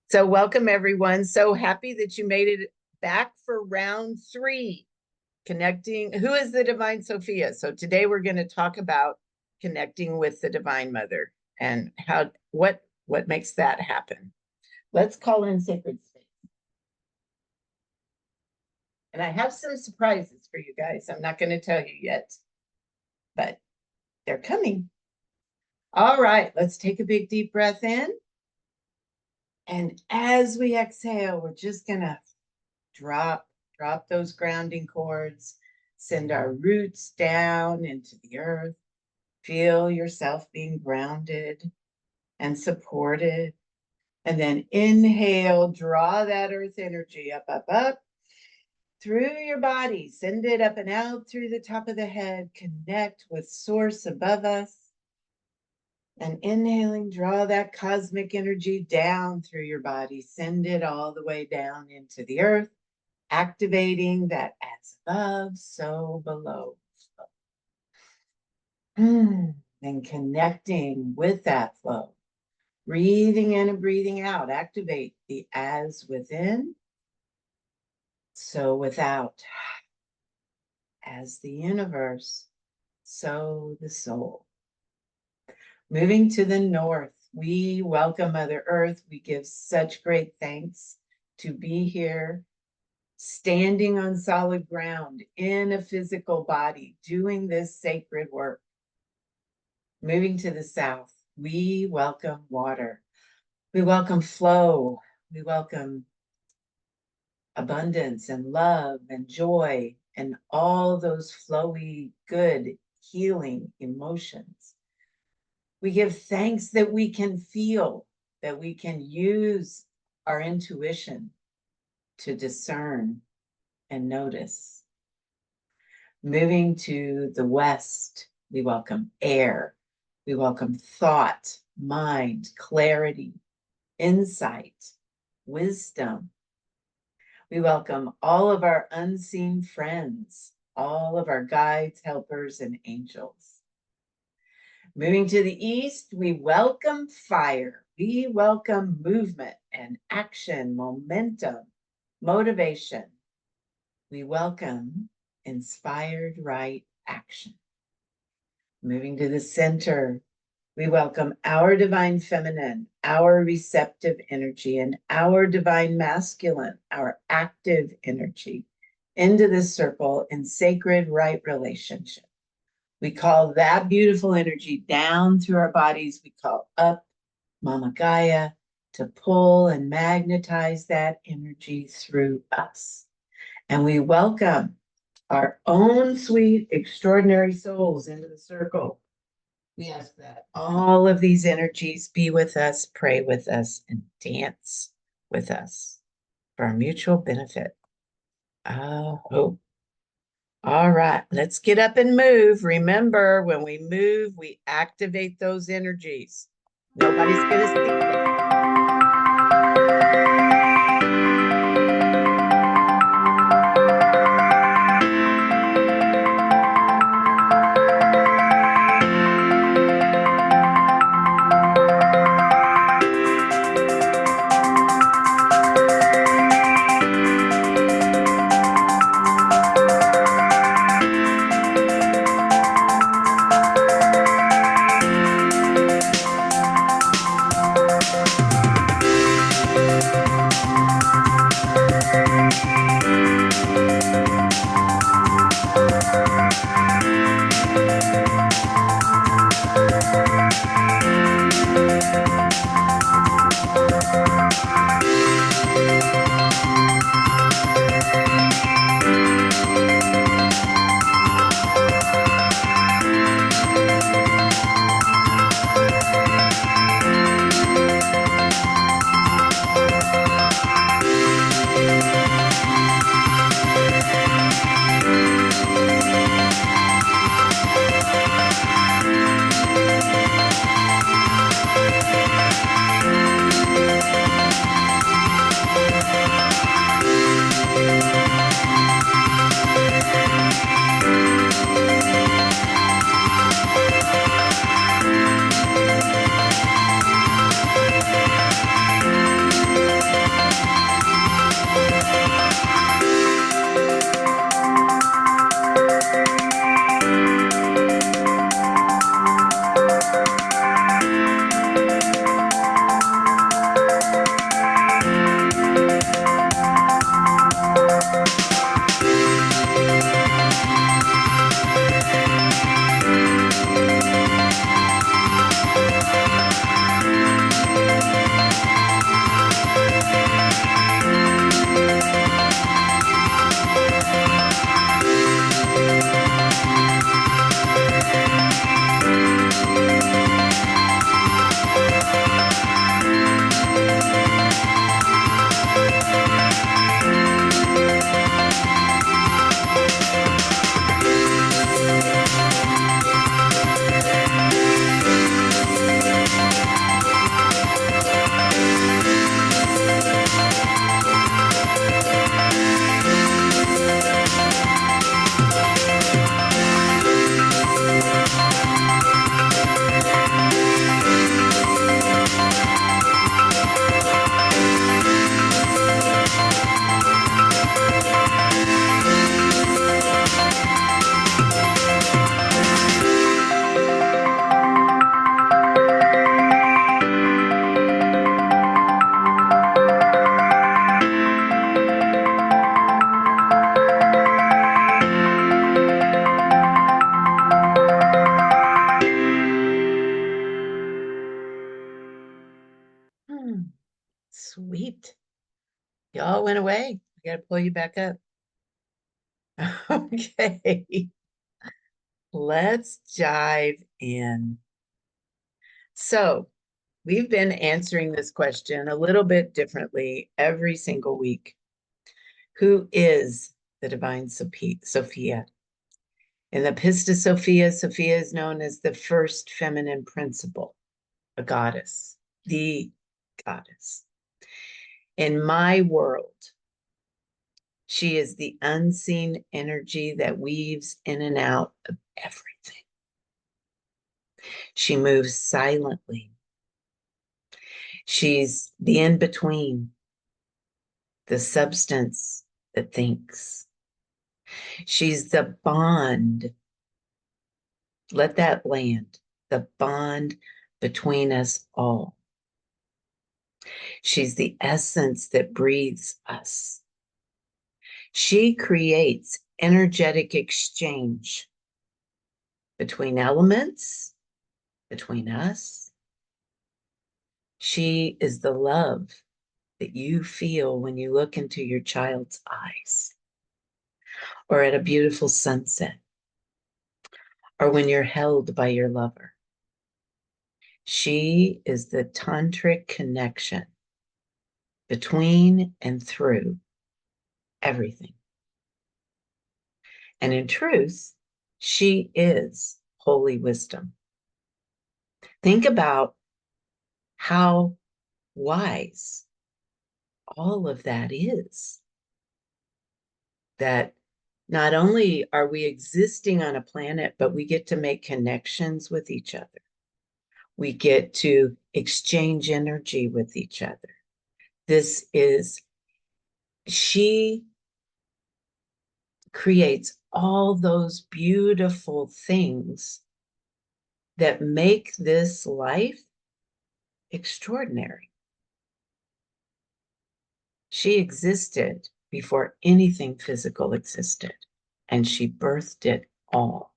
So welcome everyone. So happy that you made it back for round 3, connecting. Who is the Divine Sophia? So today we're going to talk about connecting with the Divine Mother and what makes that happen. Let's call in sacred space. And I have some surprises for you guys. I'm not going to tell you yet, but they're coming. All right, let's take a big deep breath in. And as we exhale, we're just going to drop those grounding cords, send our roots down into the earth. Feel yourself being grounded and supported. And then inhale, draw that earth energy up through your body. Send it up and out through the top of the head. Connect with source above us. And inhaling, draw that cosmic energy down through your body. Send it all the way down into the earth, activating that as above, so below. And connecting with that flow. Breathing in and breathing out. Activate the as within, so without. As the universe, so the soul. Moving to the north, we welcome Mother Earth. We give such great thanks to be here, standing on solid ground in a physical body, doing this sacred work. Moving to the south, we welcome water. We welcome flow. We welcome abundance and love and joy and all those flowy, good, healing emotions. We give thanks that we can feel, that we can use our intuition to discern and notice. Moving to the west, we welcome air. We welcome thought, mind, clarity, insight, wisdom. We welcome all of our unseen friends, all of our guides, helpers, and angels. Moving to the east, we welcome fire. We welcome movement and action, momentum, motivation. We welcome inspired right action. Moving to the center, we welcome our divine feminine, our receptive energy, and our divine masculine, our active energy, into this circle in sacred right relationship. We call that beautiful energy down through our bodies. We call up Mama Gaia to pull and magnetize that energy through us. And we welcome our own sweet, extraordinary souls into the circle. We ask that all of these energies be with us, pray with us, and dance with us for our mutual benefit. Oh. All right, let's get up and move. Remember, when we move, we activate those energies. Nobody's going to see them. Sweet. Y'all went away. I got to pull you back up. Okay. Let's dive in. So, we've been answering this question a little bit differently every single week. Who is the divine Sophia? In the Pistis Sophia, Sophia is known as the first feminine principle, a goddess, the goddess. In my world, she is the unseen energy that weaves in and out of everything. She moves silently. She's the in between, the substance that thinks. She's the bond. Let that land, the bond between us all. She's the essence that breathes us. She creates energetic exchange between elements, between us. She is the love that you feel when you look into your child's eyes, or at a beautiful sunset, or when you're held by your lover. She is the tantric connection between and through everything. And in truth, she is holy wisdom. Think about how wise all of that is. That not only are we existing on a planet, but we get to make connections with each other. We get to exchange energy with each other. She creates all those beautiful things that make this life extraordinary. She existed before anything physical existed, and she birthed it all.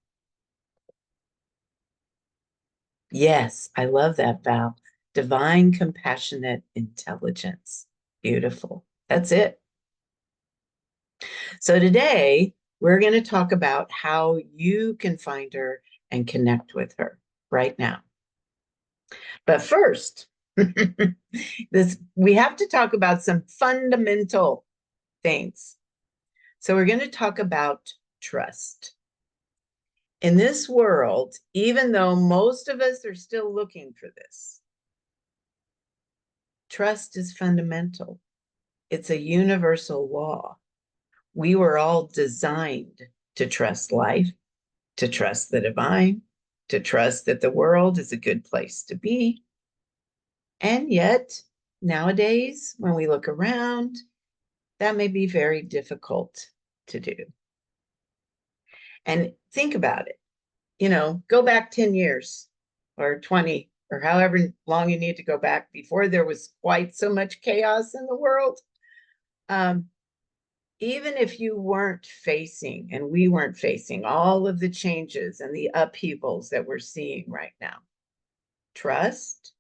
Yes, I love that, Val. Divine, compassionate intelligence. Beautiful. That's it. So today, we're going to talk about how you can find her and connect with her right now. But first, we have to talk about some fundamental things. So we're going to talk about trust. In this world, even though most of us are still looking for this, trust is fundamental. It's a universal law. We were all designed to trust life, to trust the divine, to trust that the world is a good place to be. And yet, nowadays, when we look around, that may be very difficult to do. And think about it. Go back 10 years or 20 or however long you need to go back before there was quite so much chaos in the world. Even if you weren't facing, and we weren't facing all of the changes and the upheavals that we're seeing right now, trust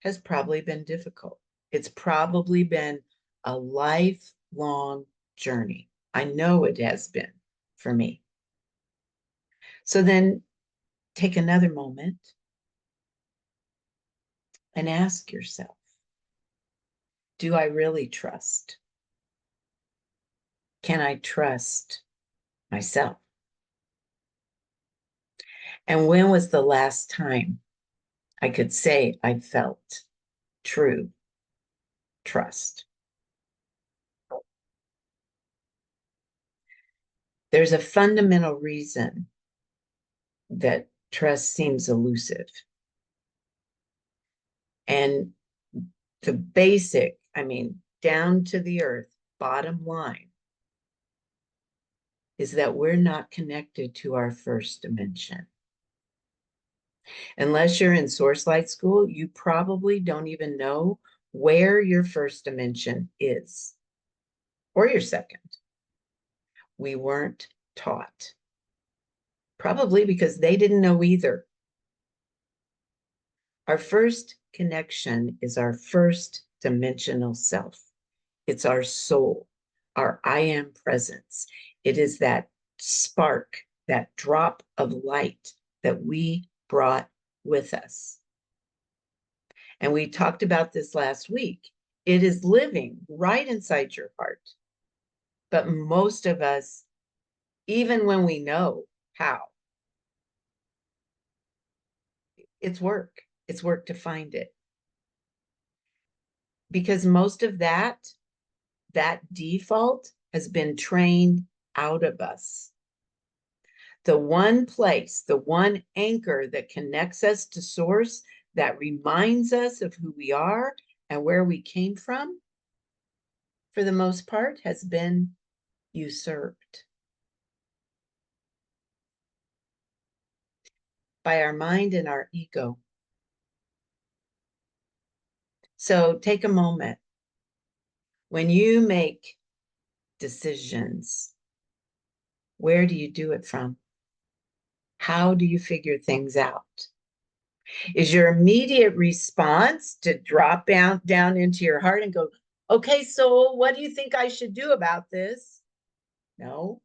has probably been difficult. It's probably been a lifelong journey. I know it has been for me. So then take another moment and ask yourself, do I really trust? Can I trust myself? And when was the last time I could say I felt true trust? There's a fundamental reason that trust seems elusive. And the basic, down to the earth, bottom line, is that we're not connected to our first dimension. Unless you're in Source Light School, you probably don't even know where your first dimension is, or your second. We weren't taught, probably because they didn't know either. Our first connection is our first dimensional self. It's our soul, our I am presence. It is that spark, that drop of light that we brought with us. And we talked about this last week. It is living right inside your heart. But most of us, even when we know how, it's work. It's work to find it. Because most of that default has been trained out of us. The one place, the one anchor that connects us to source, that reminds us of who we are and where we came from, for the most part, has been usurped by our mind and our ego. So take a moment. When you make decisions, where do you do it from? How do you figure things out? Is your immediate response to drop down into your heart and go, okay, soul, what do you think I should do about this? No.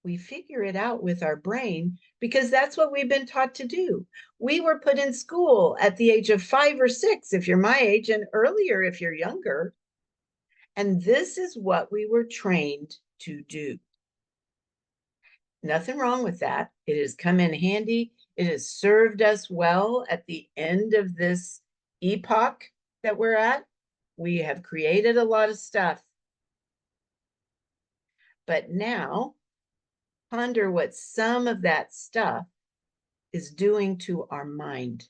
We figure it out with our brain because that's what we've been taught to do. We were put in school at the age of 5 or 6, if you're my age, and earlier if you're younger. And this is what we were trained to do. Nothing wrong with that. It has come in handy. It has served us well at the end of this epoch that we're at. We have created a lot of stuff. But now, ponder what some of that stuff is doing to our mind.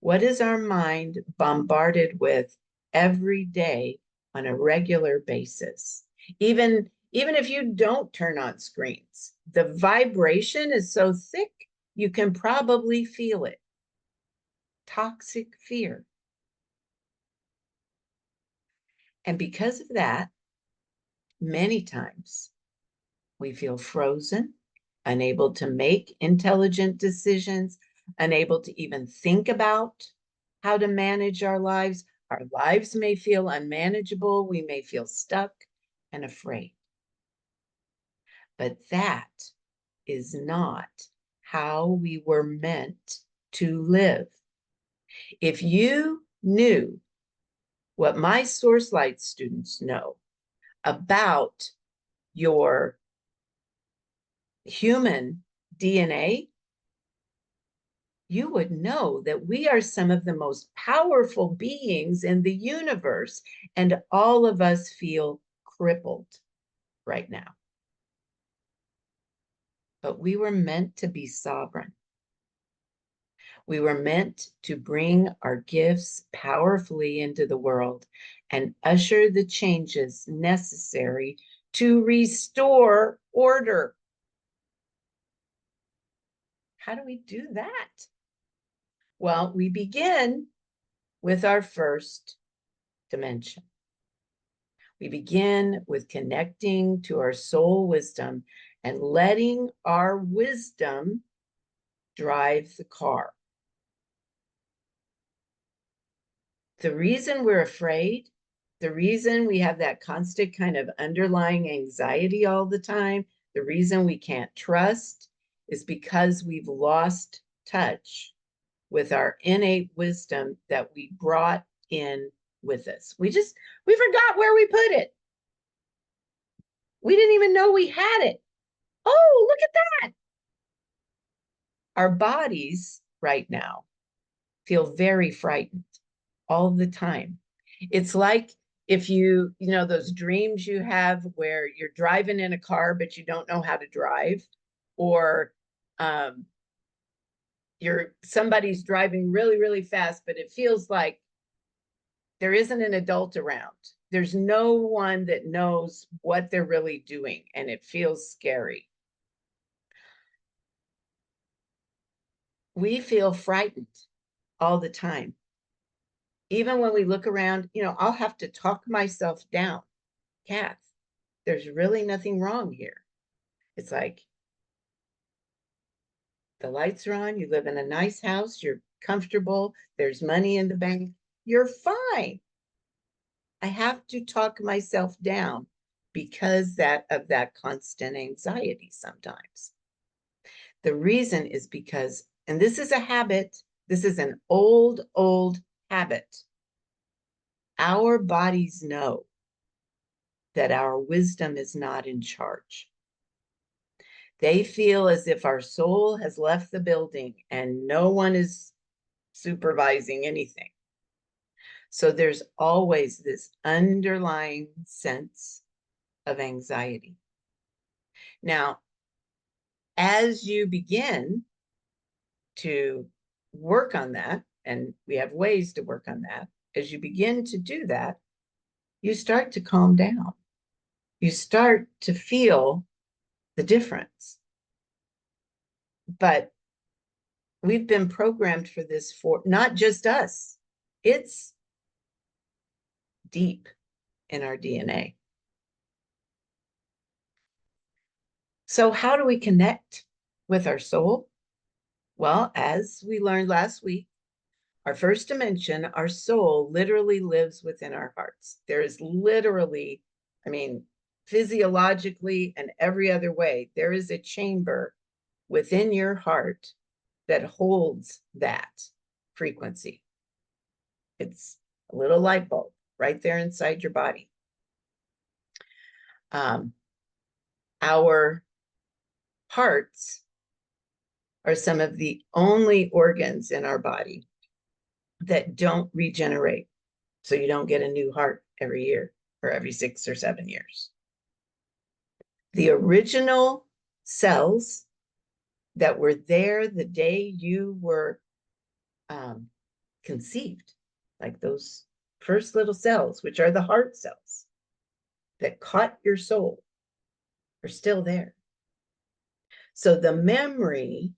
What is our mind bombarded with every day on a regular basis? Even if you don't turn on screens, the vibration is so thick, you can probably feel it. Toxic fear. And because of that, many times we feel frozen, unable to make intelligent decisions, unable to even think about how to manage our lives. Our lives may feel unmanageable. We may feel stuck and afraid. But that is not how we were meant to live. If you knew what my Source Light students know about your human DNA, you would know that we are some of the most powerful beings in the universe, and all of us feel crippled right now. But we were meant to be sovereign. We were meant to bring our gifts powerfully into the world and usher the changes necessary to restore order. How do we do that? Well, we begin with our first dimension. We begin with connecting to our soul wisdom and letting our wisdom drive the car. The reason we're afraid, the reason we have that constant kind of underlying anxiety all the time, the reason we can't trust is because we've lost touch with our innate wisdom that we brought in with us. We forgot where we put it. We didn't even know we had it. Oh, look at that. Our bodies right now feel very frightened all the time. It's like if you know, those dreams you have where you're driving in a car, but you don't know how to drive, or somebody's driving really, really fast, but it feels like there isn't an adult around. There's no one that knows what they're really doing, and it feels scary. We feel frightened all the time. Even when we look around, I'll have to talk myself down. Kath, there's really nothing wrong here. It's like the lights are on, you live in a nice house, you're comfortable, there's money in the bank. you're fine. I have to talk myself down because of that constant anxiety sometimes. The reason is because, and this is a habit, this is an old habit. Our bodies know that our wisdom is not in charge. They feel as if our soul has left the building and no one is supervising anything. So there's always this underlying sense of anxiety. Now, as you begin to work on that, and we have ways to work on that, as you begin to do that, you start to calm down. You start to feel the difference. But we've been programmed for this for not just us, it's deep in our DNA. So, how do we connect with our soul? Well, as we learned last week, our first dimension, our soul literally lives within our hearts. There is literally, physiologically and every other way, there is a chamber within your heart that holds that frequency. It's a little light bulb right there inside your body. Our hearts are some of the only organs in our body that don't regenerate. So you don't get a new heart every year or every 6 or 7 years. The original cells that were there the day you were conceived, like those first little cells, which are the heart cells that caught your soul, are still there. So the memory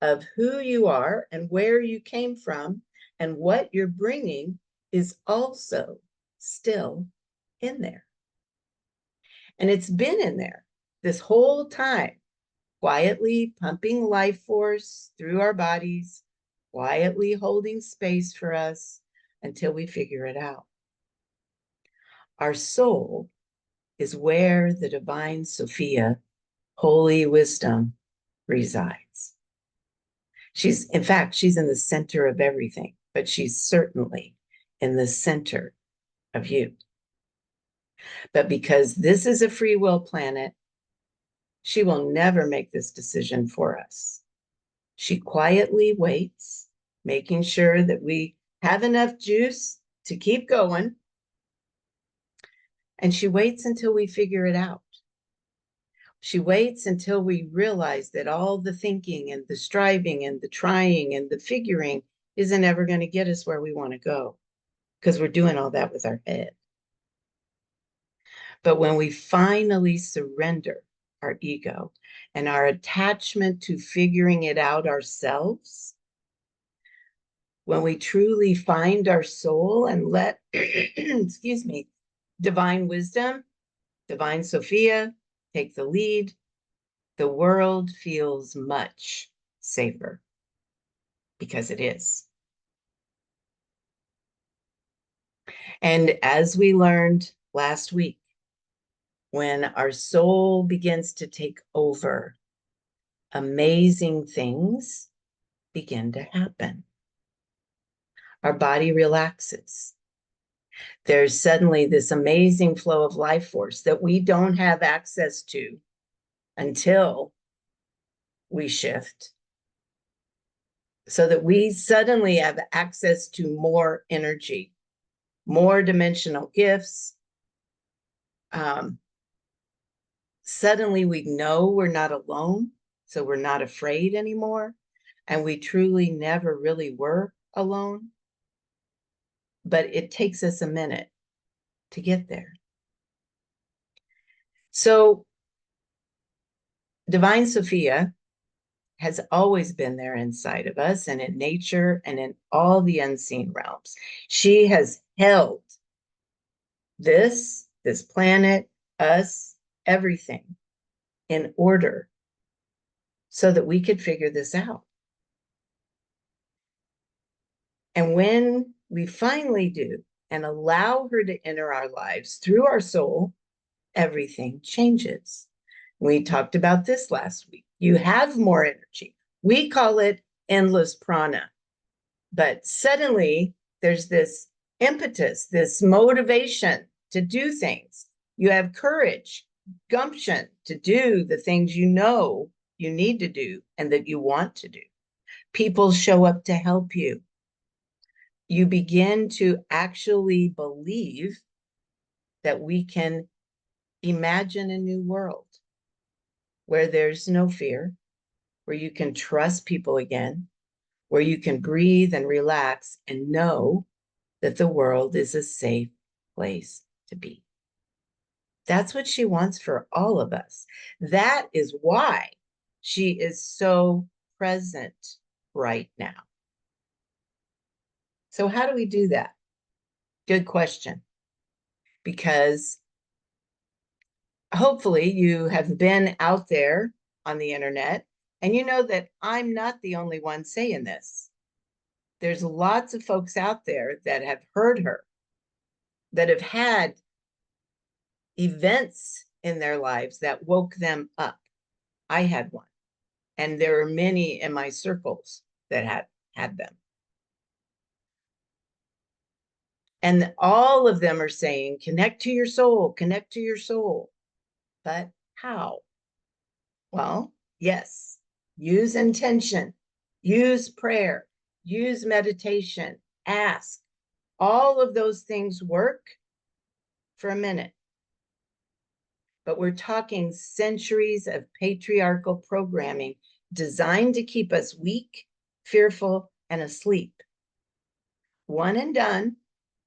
of who you are and where you came from and what you're bringing is also still in there. And it's been in there this whole time, quietly pumping life force through our bodies, quietly holding space for us until we figure it out. Our soul is where the divine Sophia, holy wisdom, resides. In fact, she's in the center of everything, but she's certainly in the center of you. But because this is a free will planet, she will never make this decision for us. She quietly waits, making sure that we have enough juice to keep going. And she waits until we figure it out. She waits until we realize that all the thinking and the striving and the trying and the figuring isn't ever going to get us where we want to go, because we're doing all that with our head. But when we finally surrender our ego and our attachment to figuring it out ourselves, when we truly find our soul and let, excuse me, divine wisdom, divine Sophia, take the lead, the world feels much safer, because it is. And as we learned last week, when our soul begins to take over, amazing things begin to happen. Our body relaxes. There's suddenly this amazing flow of life force that we don't have access to until we shift, so that we suddenly have access to more energy, more dimensional gifts. Suddenly we know we're not alone, so we're not afraid anymore. And we truly never really were alone. But it takes us a minute to get there. So Divine Sophia has always been there inside of us and in nature and in all the unseen realms. She has held this planet, us, everything in order so that we could figure this out. And when we finally do and allow her to enter our lives through our soul, everything changes. We talked about this last week. You have more energy. We call it endless prana. But suddenly there's this impetus, this motivation to do things. You have courage, gumption to do the things you know you need to do and that you want to do. People show up to help you. You begin to actually believe that we can imagine a new world where there's no fear, where you can trust people again, where you can breathe and relax and know that the world is a safe place to be. That's what she wants for all of us. That is why she is so present right now. So, how do we do that? Good question. Because hopefully you have been out there on the internet and you know that I'm not the only one saying this. There's lots of folks out there that have heard her, that have had events in their lives that woke them up. I had one, and there are many in my circles that had them. And all of them are saying, connect to your soul, connect to your soul. But how? Well, yes, use intention, use prayer, use meditation, ask. All of those things work for a minute. But we're talking centuries of patriarchal programming designed to keep us weak, fearful, and asleep. One and done,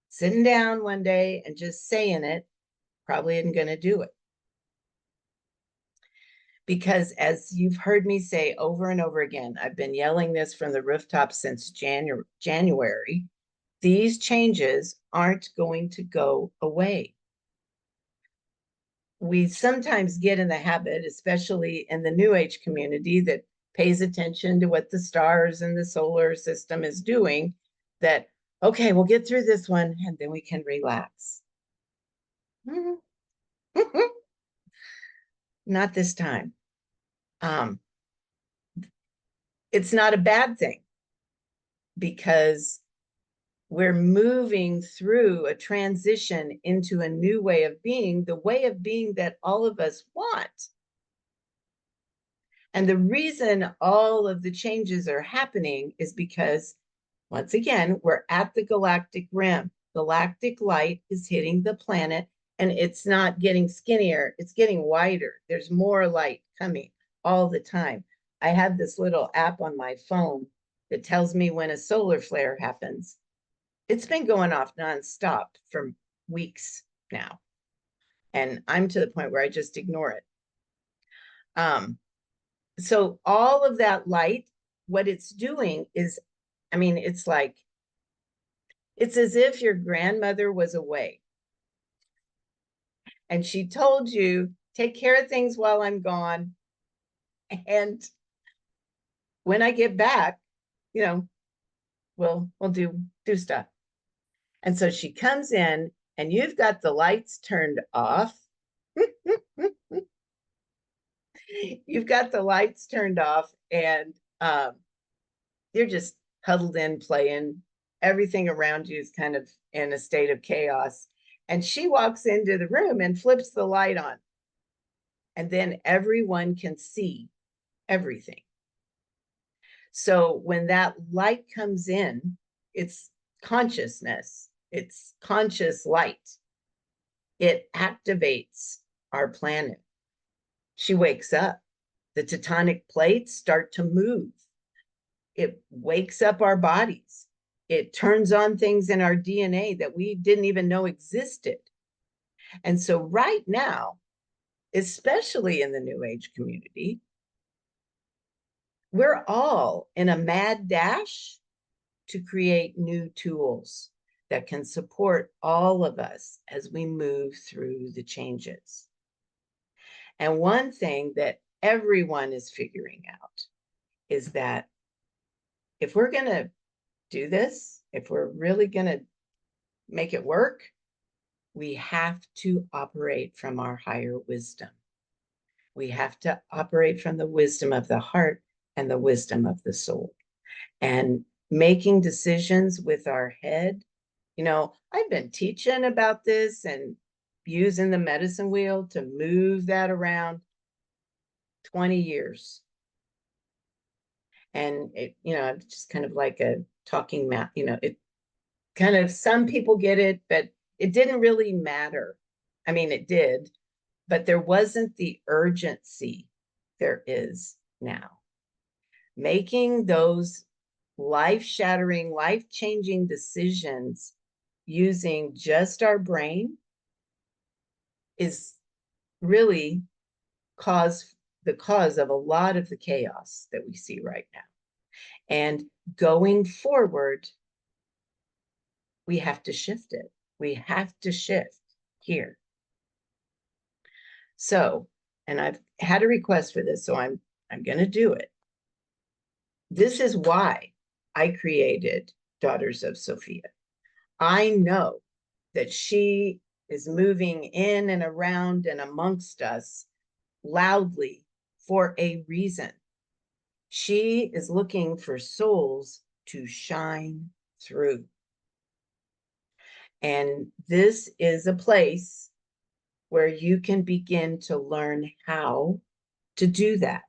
sitting down one day and just saying it probably isn't going to do it. Because as you've heard me say over and over again, I've been yelling this from the rooftop since January, these changes aren't going to go away. We sometimes get in the habit, especially in the New Age community that pays attention to what the stars and the solar system is doing, that, okay, we'll get through this one and then we can relax. Not this time. It's not a bad thing because we're moving through a transition into a new way of being, the way of being that all of us want. And the reason all of the changes are happening is because, once again, we're at the galactic rim. Galactic light is hitting the planet, and it's not getting skinnier, it's getting wider. There's more light coming all the time. I have this little app on my phone that tells me when a solar flare happens. It's been going off nonstop for weeks now. And I'm to the point where I just ignore it. So all of that light, what it's doing is, I mean, it's like, it's as if your grandmother was away and she told you, take care of things while I'm gone. And when I get back, you know, we'll do stuff. And so she comes in and you've got the lights turned off. You've got the lights turned off and you're just huddled in playing. Everything around you is kind of in a state of chaos. And she walks into the room and flips the light on. And then everyone can see everything. So when that light comes in, it's consciousness, it's conscious light. It activates our planet. She wakes up. The tectonic plates start to move. It wakes up our bodies. It turns on things in our DNA that we didn't even know existed. And so right now, especially in the New Age community, we're all in a mad dash to create new tools that can support all of us as we move through the changes. And one thing that everyone is figuring out is that if we're going to do this, if we're really going to make it work, we have to operate from our higher wisdom. We have to operate from the wisdom of the heart and the wisdom of the soul. And making decisions with our head, I've been teaching about this and using the medicine wheel to move that around 20 years. And it's just kind of like a talking map, it kind of, some people get it, but it didn't really matter. I mean, it did, but there wasn't the urgency there is now. Making those life-shattering, life-changing decisions using just our brain is really the cause of a lot of the chaos that we see right now. And going forward, we have to shift it. We have to shift here. So, and I've had a request for this, so I'm going to do it. This is why I created Daughters of Sophia. I know that she is moving in and around and amongst us loudly for a reason. She is looking for souls to shine through. And this is a place where you can begin to learn how to do that.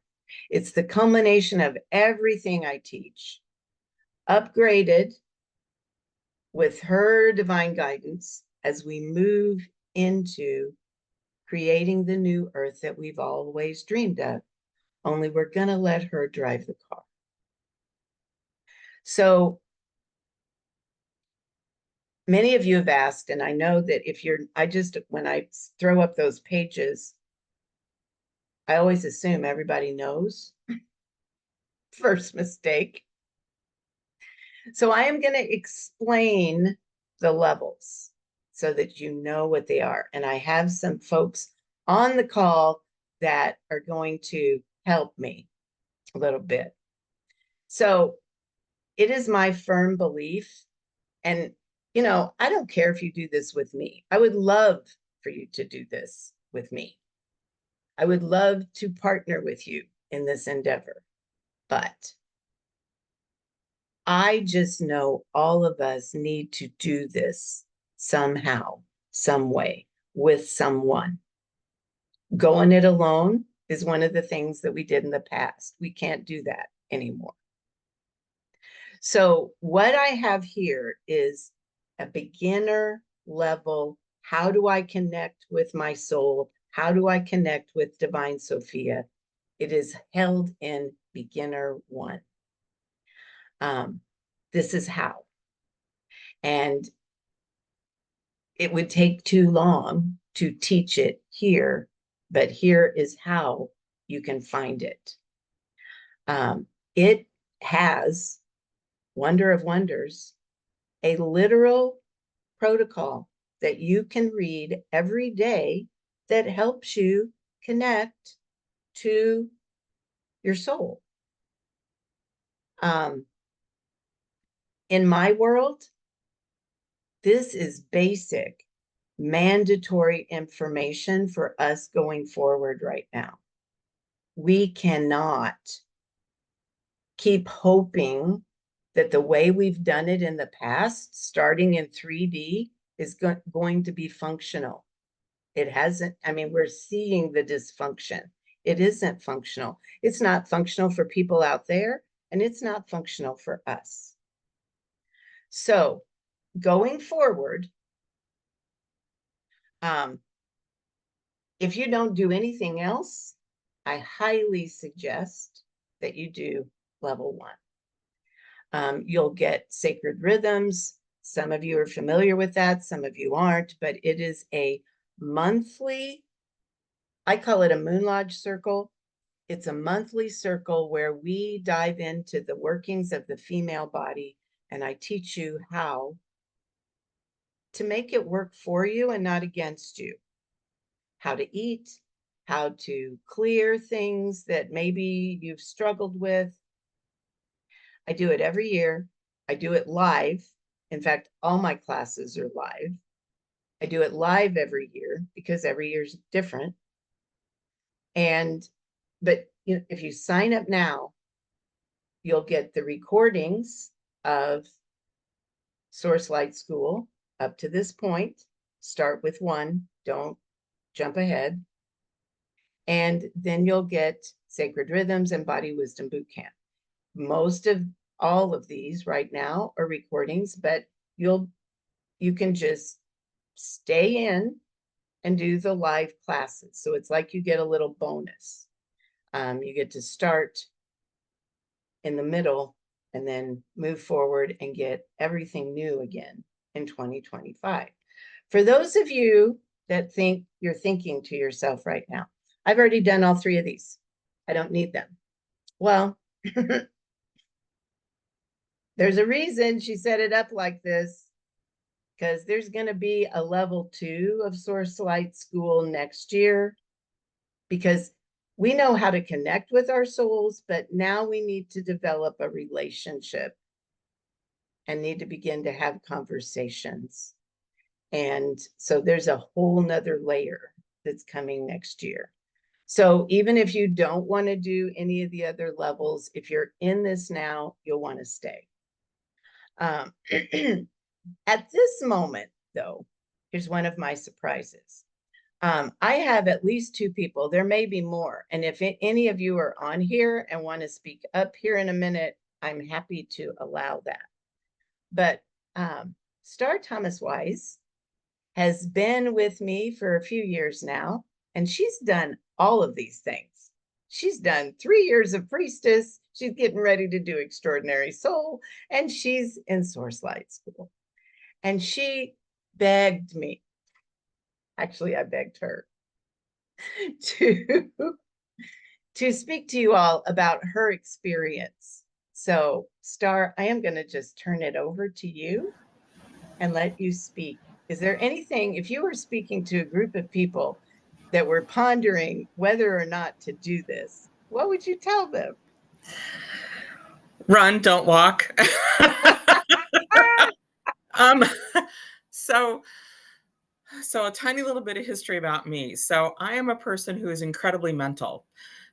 It's the culmination of everything I teach, upgraded with her divine guidance as we move into creating the new earth that we've always dreamed of, only we're going to let her drive the car. So many of you have asked, and I know that when I throw up those pages, I always assume everybody knows. First mistake. So I am going to explain the levels so that you know what they are. And I have some folks on the call that are going to help me a little bit. So it is my firm belief, and I don't care if you do this with me. I would love for you to do this with me. I would love to partner with you in this endeavor, but I just know all of us need to do this somehow, some way, with someone. Going it alone is one of the things that we did in the past. We can't do that anymore. So what I have here is a beginner level. How do I connect with my soul? How do I connect with Divine Sophia? It is held in beginner 1. This is how. And it would take too long to teach it here, but here is how you can find it. It has, wonder of wonders, a literal protocol that you can read every day that helps you connect to your soul. In my world, this is basic, mandatory information for us going forward right now. We cannot keep hoping that the way we've done it in the past, starting in 3D, is going to be functional. It hasn't. I mean, we're seeing the dysfunction. It isn't functional. It's not functional for people out there, and it's not functional for us. So going forward, if you don't do anything else, I highly suggest that you do level 1. You'll get sacred rhythms. Some of you are familiar with that, some of you aren't, but it is a monthly, I call it a Moon Lodge circle. It's a monthly circle where we dive into the workings of the female body, and I teach you how to make it work for you and not against you. How to eat, how to clear things that maybe you've struggled with. I do it every year. I do it live. In fact, all my classes are live. I do it live every year because every year is different. But if you sign up now, you'll get the recordings of Source Light School up to this point. Start with one, don't jump ahead. And then you'll get Sacred Rhythms and Body Wisdom Boot Camp. Most of all of these right now are recordings, but you can just stay in and do the live classes. So it's like you get a little bonus. You get to start in the middle and then move forward and get everything new again in 2025. For those of you that think you're thinking to yourself right now, I've already done all 3 of these. I don't need them. Well, there's a reason she set it up like this, because there's going to be a level 2 of Source Light School next year, because we know how to connect with our souls, but now we need to develop a relationship and need to begin to have conversations. And so there's a whole nother layer that's coming next year. So even if you don't want to do any of the other levels, if you're in this now, you'll want to stay. At this moment, though, here's one of my surprises. I have at least 2 people. There may be more. And if any of you are on here and want to speak up here in a minute, I'm happy to allow that. But Star Thomas Wise has been with me for a few years now, and she's done all of these things. She's done 3 years of priestess. She's getting ready to do extraordinary soul, and she's in Source Light School. And she begged me, actually, I begged her to speak to you all about her experience. So, Star, I am going to just turn it over to you and let you speak. Is there anything, if you were speaking to a group of people that were pondering whether or not to do this, what would you tell them? Run, don't walk. um, so a tiny little bit of history about me. So I am a person who is incredibly mental.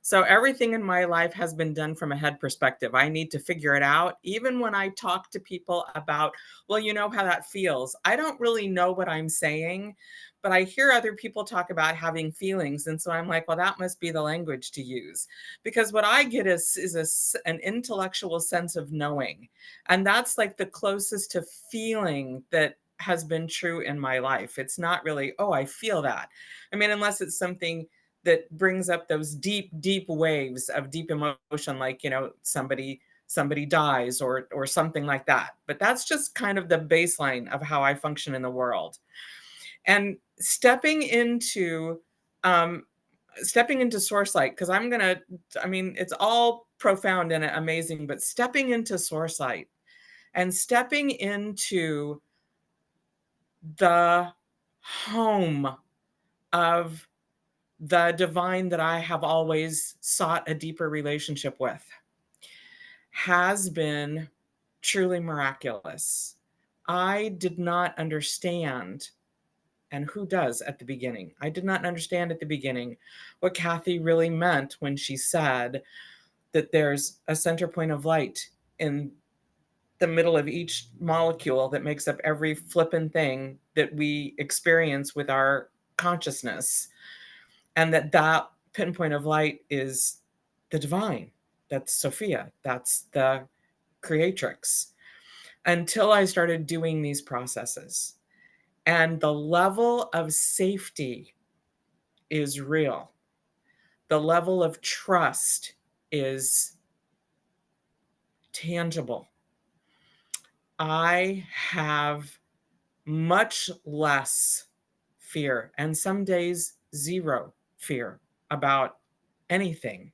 So everything in my life has been done from a head perspective. I need to figure it out. Even when I talk to people about, well, you know how that feels. I don't really know what I'm saying, but I hear other people talk about having feelings. And so I'm like, well, that must be the language to use. Because what I get is an intellectual sense of knowing. And that's like the closest to feeling that has been true in my life. It's not really, oh, I feel that. I mean, unless it's something that brings up those deep, deep waves of deep emotion, like, somebody dies or something like that. But that's just kind of the baseline of how I function in the world. And stepping into Source Light, because it's all profound and amazing, but stepping into Source Light and stepping into the home of the divine that I have always sought a deeper relationship with has been truly miraculous. I did not understand, and who does at the beginning? I did not understand at the beginning what Kathy really meant when she said that there's a center point of light in the middle of each molecule that makes up every flippin' thing that we experience with our consciousness. And that pinpoint of light is the divine. That's Sophia. That's the creatrix. Until I started doing these processes. And the level of safety is real. The level of trust is tangible. I have much less fear, and some days 0 fear about anything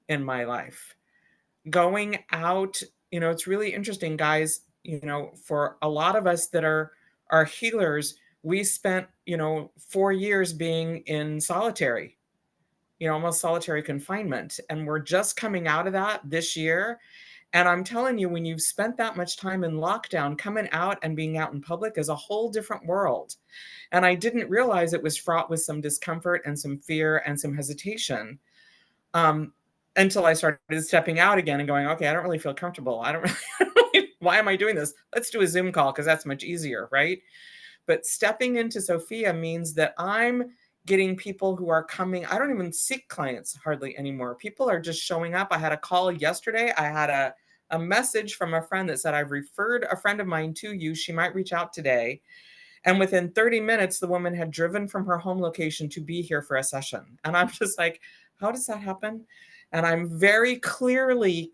in my life. Going out, it's really interesting, guys, for a lot of us that are healers, we spent, 4 years being in solitary, almost solitary confinement. And we're just coming out of that this year. And I'm telling you, when you've spent that much time in lockdown, coming out and being out in public is a whole different world. And I didn't realize it was fraught with some discomfort and some fear and some hesitation, um, until I started stepping out again and going, okay, I don't really feel comfortable. I don't really, why am I doing this? Let's do a Zoom call because that's much easier, right? But stepping into Sophia means that I'm getting people who are coming. I don't even seek clients hardly anymore. People are just showing up. I had a call yesterday. I had a message from a friend that said, I've referred a friend of mine to you. She might reach out today. And within 30 minutes, the woman had driven from her home location to be here for a session. And I'm just like, how does that happen? And I'm very clearly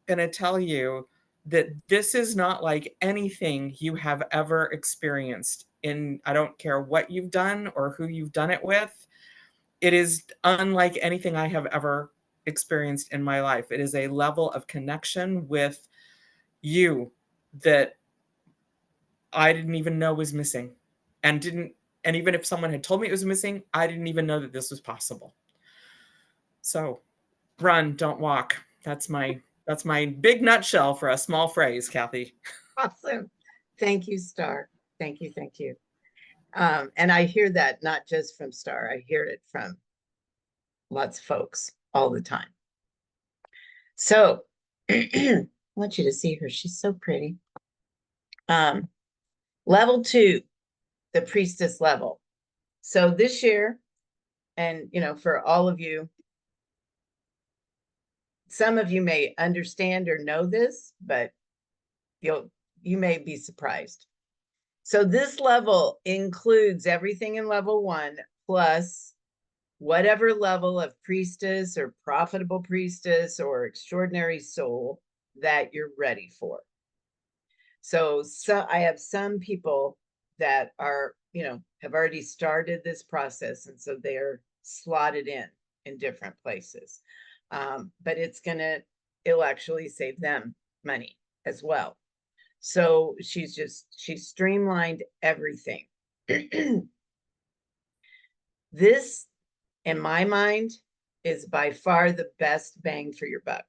going to tell you that this is not like anything you have ever experienced in, I don't care what you've done or who you've done it with. It is unlike anything I have ever experienced in my life. It is a level of connection with you that I didn't even know was missing, and even if someone had told me it was missing, I didn't even know that this was possible. So run, don't walk. That's my big nutshell for a small phrase, Kathy. Awesome. Thank you, Star. Thank you. Thank you. And I hear that not just from Star, I hear it from lots of folks all the time. So I want you to see her. She's so pretty. Level 2, the priestess level. So this year, and for all of you, some of you may understand or know this, but you may be surprised. So this level includes everything in level 1 plus whatever level of priestess or profitable priestess or extraordinary soul that you're ready for. So I have some people that are, have already started this process, and so they're slotted in different places. But it'll actually save them money as well. So she's streamlined everything. This, in my mind, is by far the best bang for your buck.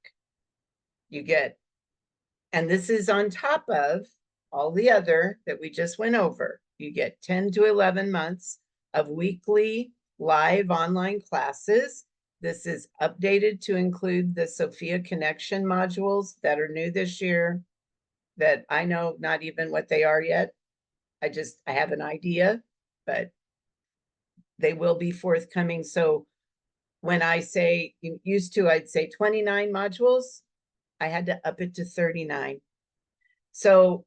And this is on top of all the other that we just went over. You get 10 to 11 months of weekly live online classes. This is updated to include the Sophia Connection modules that are new this year, that I know not even what they are yet. I have an idea, but they will be forthcoming. So when I say, I'd say 29 modules, I had to up it to 39. So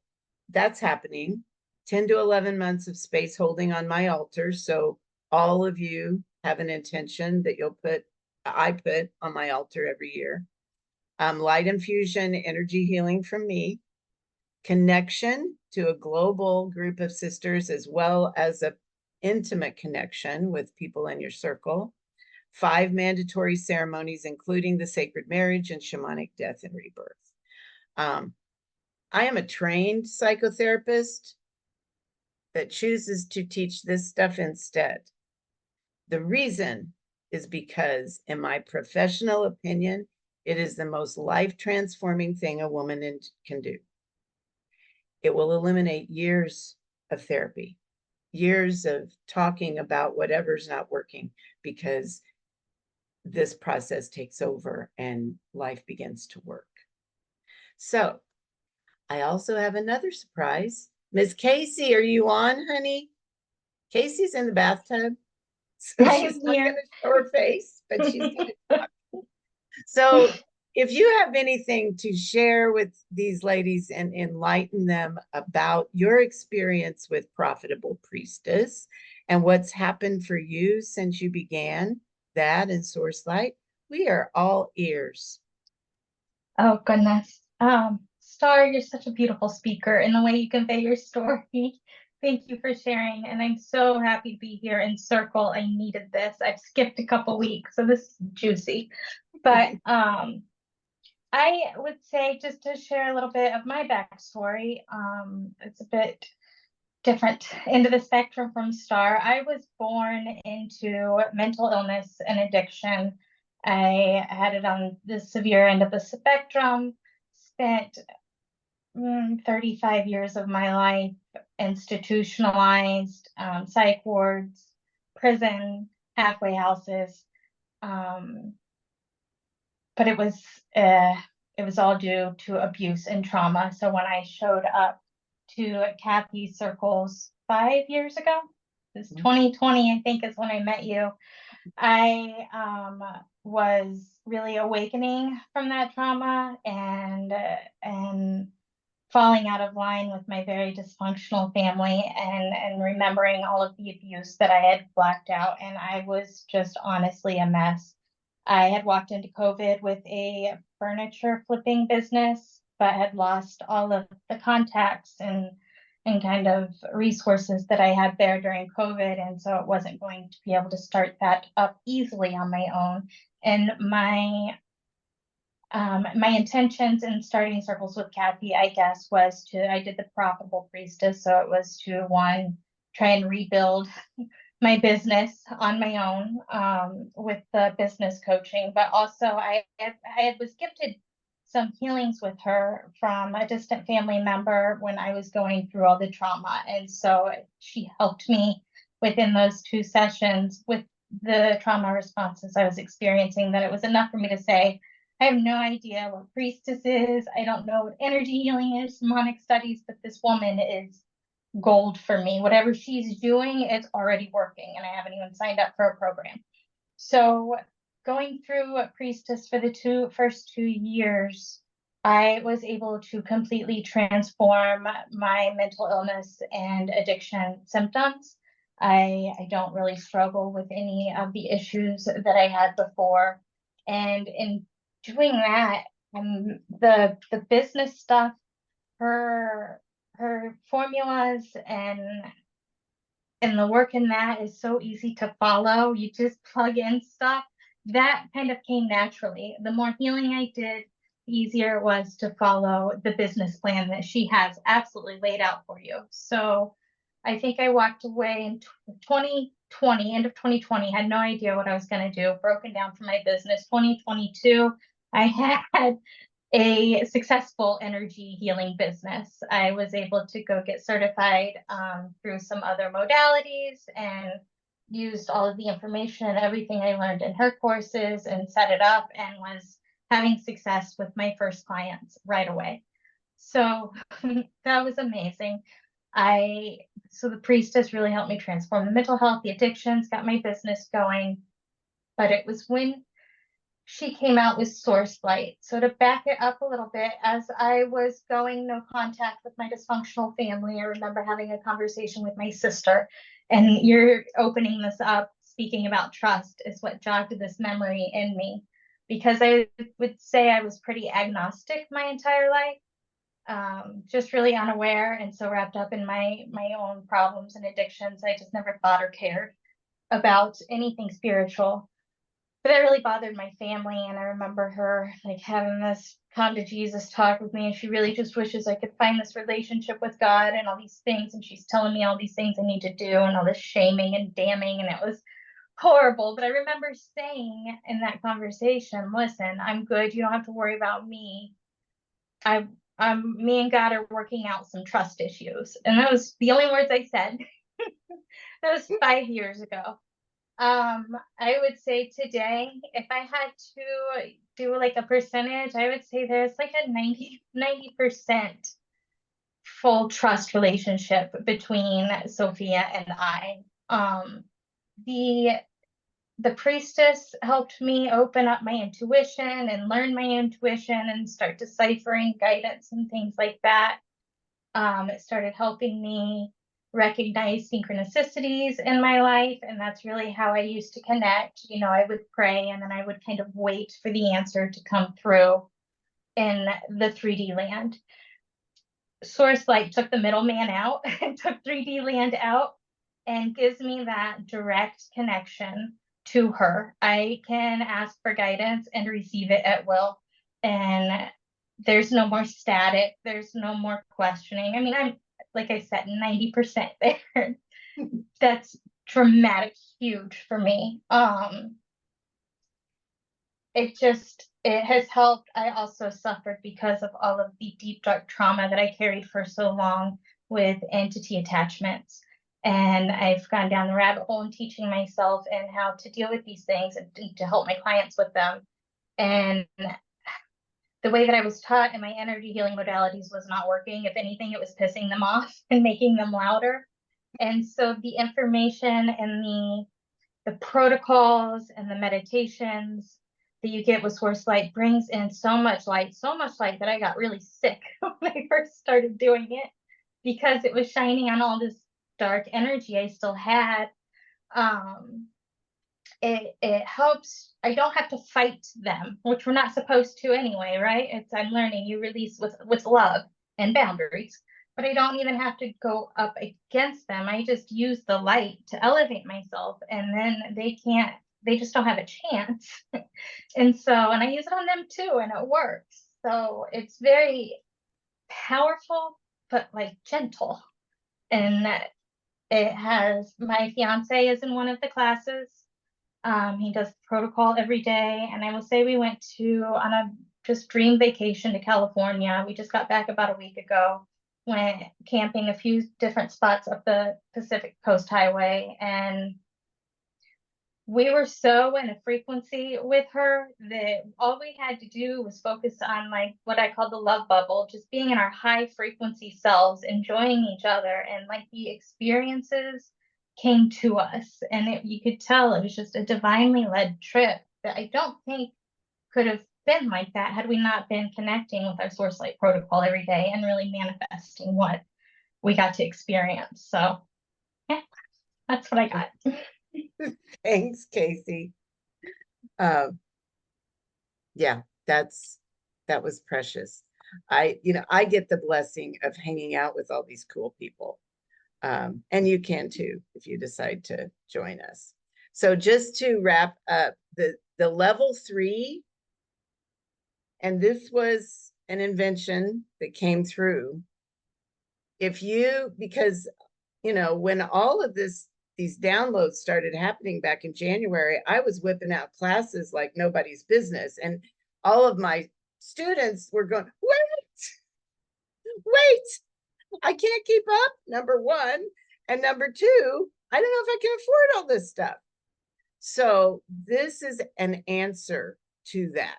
that's happening. 10 to 11 months of space holding on my altar. So all of you have an intention that I put on my altar every year. Light infusion, energy healing from me, connection to a global group of sisters, as well as an intimate connection with people in your circle. 5 mandatory ceremonies, including the sacred marriage and shamanic death and rebirth. I am a trained psychotherapist that chooses to teach this stuff instead. The reason is because, in my professional opinion, it is the most life-transforming thing a woman can do. It will eliminate years of therapy, years of talking about whatever's not working, because this process takes over and life begins to work. So I also have another surprise. Miss Casey, are you on, honey? Casey's in the bathtub. So she's not going to show her face, but she's going to talk. So if you have anything to share with these ladies and enlighten them about your experience with Profitable Priestess and what's happened for you since you began that in Source Light, we are all ears. Oh, goodness. Star, you're such a beautiful speaker in the way you convey your story. Thank you for sharing. And I'm so happy to be here in Circle. I needed this. I've skipped a couple weeks, so this is juicy. But I would say, just to share a little bit of my backstory, it's a bit different end of the spectrum from Star. I was born into mental illness and addiction I had it on the severe end of the spectrum, spent 35 years of my life institutionalized, psych wards, prison, halfway houses. Um, but it was all due to abuse and trauma. So when I showed up to Kathy's circles 5 years ago, it was 2020, I think, is when I met you. I was really awakening from that trauma and falling out of line with my very dysfunctional family and remembering all of the abuse that I had blacked out. And I was just honestly a mess. I had walked into COVID with a furniture flipping business, but had lost all of the contacts and kind of resources that I had there during COVID. And so it wasn't going to be able to start that up easily on my own. And my intentions in starting circles with Kathy, I guess, was I did the profitable priestess. So it was to one, try and rebuild my business on my own with the business coaching, but also I was gifted some healings with her from a distant family member when I was going through all the trauma. And so she helped me within those 2 sessions with the trauma responses I was experiencing, that it was enough for me to say, I have no idea what priestess is. I don't know what energy healing is, demonic studies, but this woman is gold for me. Whatever she's doing, it's already working, and I haven't even signed up for a program. So going through a priestess for the first 2 years, I was able to completely transform my mental illness and addiction symptoms. I don't really struggle with any of the issues that I had before. And in doing that, the business stuff, her formulas and the work in that is so easy to follow. You just plug in stuff. That kind of came naturally. The more healing I did, the easier it was to follow the business plan that she has absolutely laid out for you. So I think I walked away in 2020, end of 2020, had no idea what I was going to do, broken down for my business. 2022, I had a successful energy healing business. I was able to go get certified through some other modalities and used all of the information and everything I learned in her courses and set it up and was having success with my first clients right away. So that was amazing. So the priestess really helped me transform the mental health, the addictions, got my business going. But it was when she came out with Source Light. So to back it up a little bit, as I was going no contact with my dysfunctional family, I remember having a conversation with my sister, and you're opening this up, speaking about trust is what jogged this memory in me, because I would say I was pretty agnostic my entire life, just really unaware and so wrapped up in my own problems and addictions. I just never thought or cared about anything spiritual. But that really bothered my family. And I remember her like having this come to Jesus talk with me. And she really just wishes I could find this relationship with God and all these things. And she's telling me all these things I need to do and all this shaming and damning. And it was horrible. But I remember saying in that conversation, listen, I'm good. You don't have to worry about me. Me and God are working out some trust issues. And that was the only words I said. That was 5 years ago. I would say today, if I had to do like a percentage, I would say there's like a 90% full trust relationship between Sophia and I. The the priestess helped me open up my intuition and learn my intuition and start deciphering guidance and things like that. It started helping me recognize synchronicities in my life. And that's really how I used to connect. You know, I would pray and then I would kind of wait for the answer to come through in the 3D land. Source Light took the middleman out and took 3D land out and gives me that direct connection to her. I can ask for guidance and receive it at will. And there's no more static. There's no more questioning. I mean, I'm, like I said, 90% there. That's dramatic, huge for me. it has helped. I also suffered because of all of the deep, dark trauma that I carried for so long with entity attachments. And I've gone down the rabbit hole in teaching myself and how to deal with these things and to help my clients with them. And the way that I was taught in my energy healing modalities was not working. If anything, it was pissing them off and making them louder. And so the information and the protocols and the meditations that you get with Source Light brings in so much light that I got really sick when I first started doing it, because it was shining on all this dark energy I still had. It helps. I don't have to fight them, which we're not supposed to anyway, right? I'm learning you release with love and boundaries, but I don't even have to go up against them. I just use the light to elevate myself, and then they just don't have a chance. And I use it on them too, and it works. So it's very powerful, but like gentle. And it has, my fiance is in one of the classes. He does protocol every day. And I will say we went on a just dream vacation to California. We just got back about a week ago. Went camping a few different spots up the Pacific Coast Highway. And we were so in a frequency with her that all we had to do was focus on like what I call the love bubble, just being in our high frequency selves, enjoying each other, and like the experiences came to us. And you could tell it was just a divinely led trip that I don't think could have been like that had we not been connecting with our Source Light protocol every day and really manifesting what we got to experience. So yeah, that's what I got. Thanks, Casey. Yeah, that was precious. I get the blessing of hanging out with all these cool people. And you can too, if you decide to join us. So just to wrap up, the level 3, and this was an invention that came through. Because when all of these downloads started happening back in January, I was whipping out classes like nobody's business. And all of my students were going, wait, I can't keep up, number one. And number two, I don't know if I can afford all this stuff. So this is an answer to that.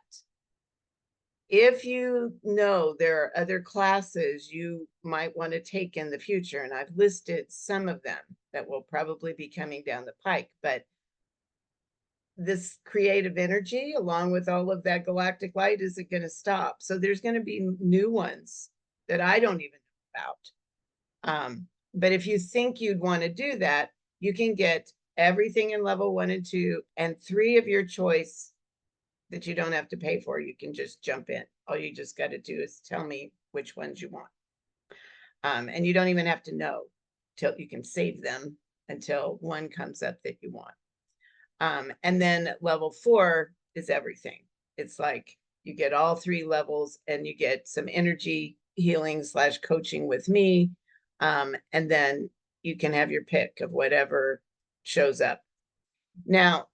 If you know there are other classes you might want to take in the future, and I've listed some of them that will probably be coming down the pike, but this creative energy, along with all of that galactic light, isn't going to stop. So there's going to be new ones that I don't even know about. But if you think you'd want to do that, you can get everything in level 1 and 2 and 3 of your choice that you don't have to pay for. You can just jump in. All you just got to do is tell me which ones you want. And you don't even have to know till you can save them until one comes up that you want. And then level 4 is everything. It's like you get all 3 levels and you get some energy healing / coaching with me. And then you can have your pick of whatever shows up. Now,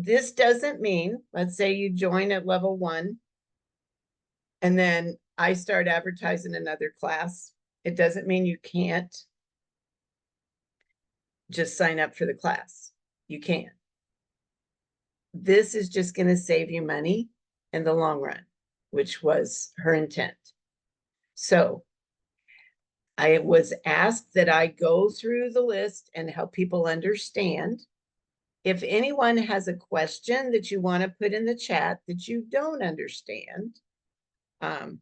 this doesn't mean, let's say you join at level 1 and then I start advertising another class. It doesn't mean you can't just sign up for the class. You can. This is just going to save you money in the long run, which was her intent. So I was asked that I go through the list and help people understand. If anyone has a question that you want to put in the chat that you don't understand, and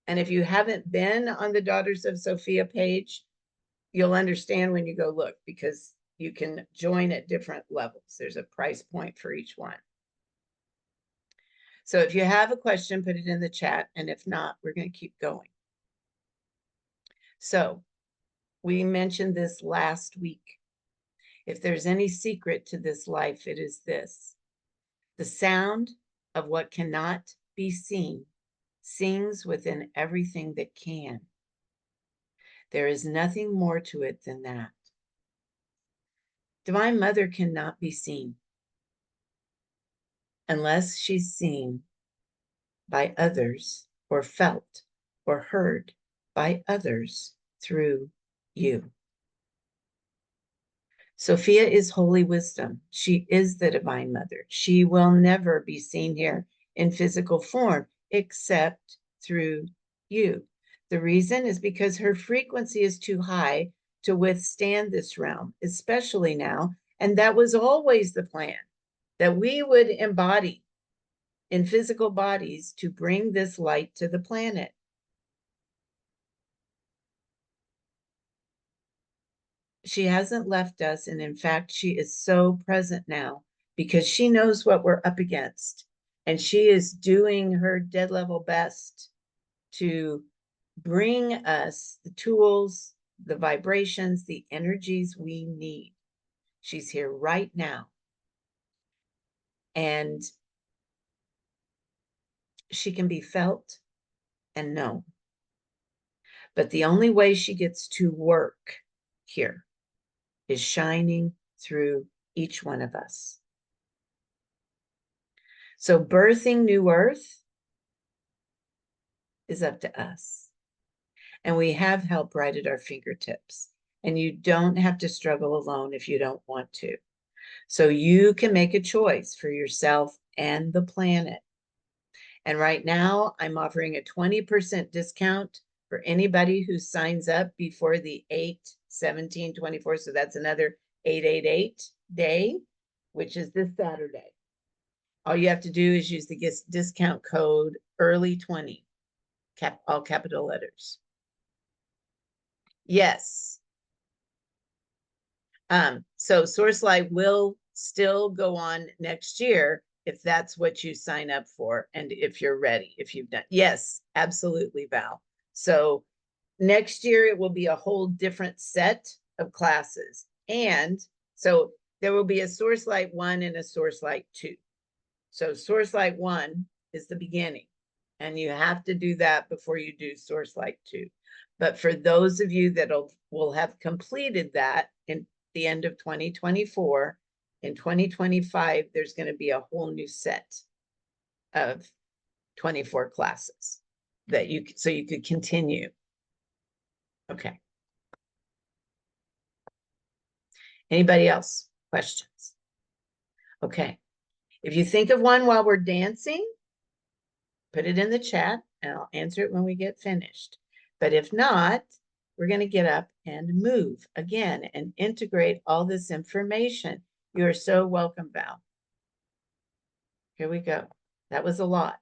if you haven't been on the Daughters of Sophia page, you'll understand when you go look, because you can join at different levels. There's a price point for each one. So if you have a question, put it in the chat. And if not, we're going to keep going. So we mentioned this last week. If there's any secret to this life, it is this: the sound of what cannot be seen sings within everything that can. There is nothing more to it than that. Divine Mother cannot be seen. unless she's seen by others or felt or heard by others through you. Sophia is holy wisdom. She is the Divine Mother. She will never be seen here in physical form except through you. The reason is because her frequency is too high to withstand this realm, especially now. And that was always the plan, that we would embody in physical bodies to bring this light to the planet. She hasn't left us, and in fact, she is so present now because she knows what we're up against, and she is doing her dead level best to bring us the tools, the vibrations, the energies we need. She's here right now, and she can be felt and known. But the only way she gets to work here is shining through each one of us. So birthing New Earth is up to us. And we have help right at our fingertips. And you don't have to struggle alone if you don't want to. So you can make a choice for yourself and the planet. And right now, I'm offering a 20% discount for anybody who signs up before the 8/17/24. So that's another 888 day, which is this Saturday. All you have to do is use the discount code early20, all capital letters. Yes. So Source Light will still go on next year if that's what you sign up for, and if you're ready, if you've done. Yes, absolutely, Val. So next year it will be a whole different set of classes. And so there will be a Source Light 1 and a Source Light 2. So Source Light 1 is the beginning, and you have to do that before you do Source Light 2. But for those of you that will have completed that in the end of 2024, in 2025, there's going to be a whole new set of 24 classes that so you could continue. Okay. Anybody else? Questions? Okay. If you think of one while we're dancing, put it in the chat and I'll answer it when we get finished. But if not, we're going to get up and move again and integrate all this information. You are so welcome, Val. Here we go. That was a lot.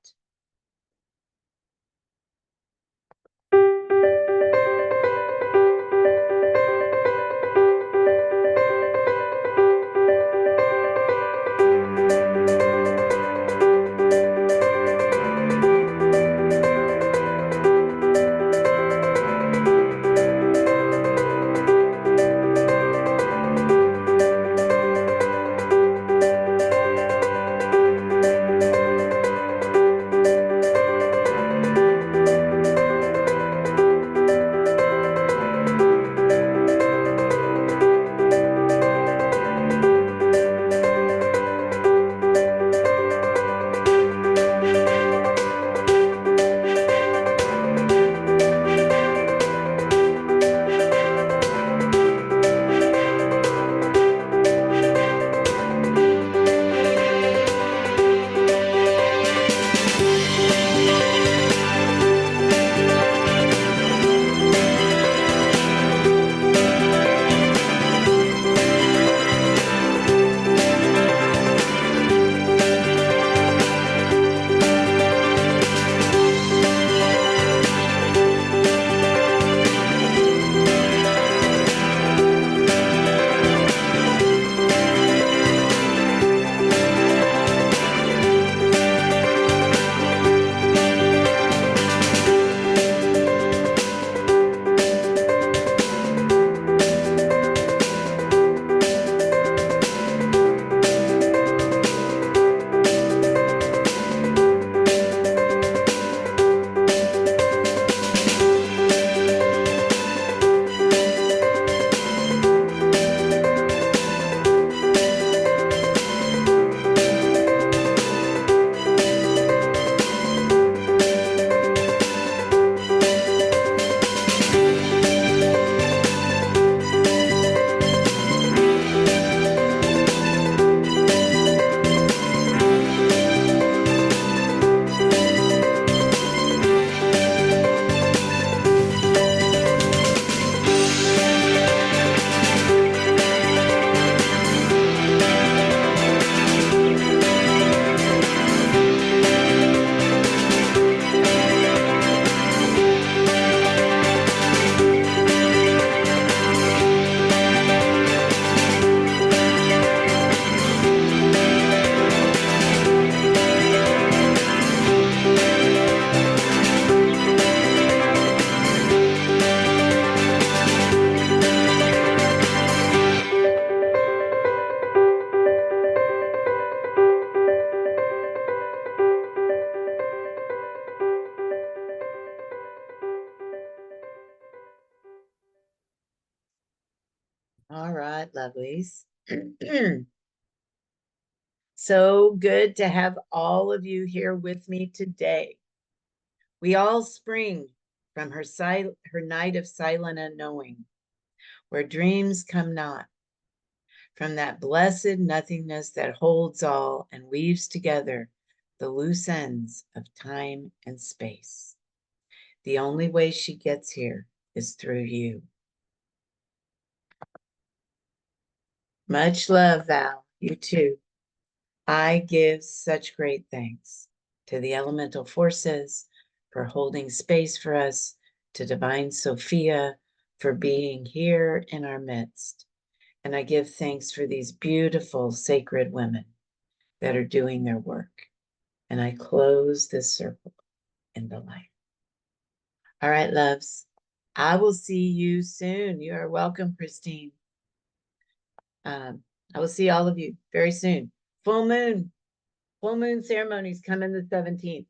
All right, lovelies. So good to have all of you here with me today. We all spring from her night of silent unknowing, where dreams come not, from that blessed nothingness that holds all and weaves together the loose ends of time and space. The only way she gets here is through you. Much love, Val. You too. I give such great thanks to the elemental forces for holding space for us, to divine Sophia for being here in our midst. And I give thanks for these beautiful sacred women that are doing their work. And I close this circle in the light. All right, loves. I will see you soon. You are welcome, Christine. I will see all of you very soon. Full moon ceremonies coming the 17th.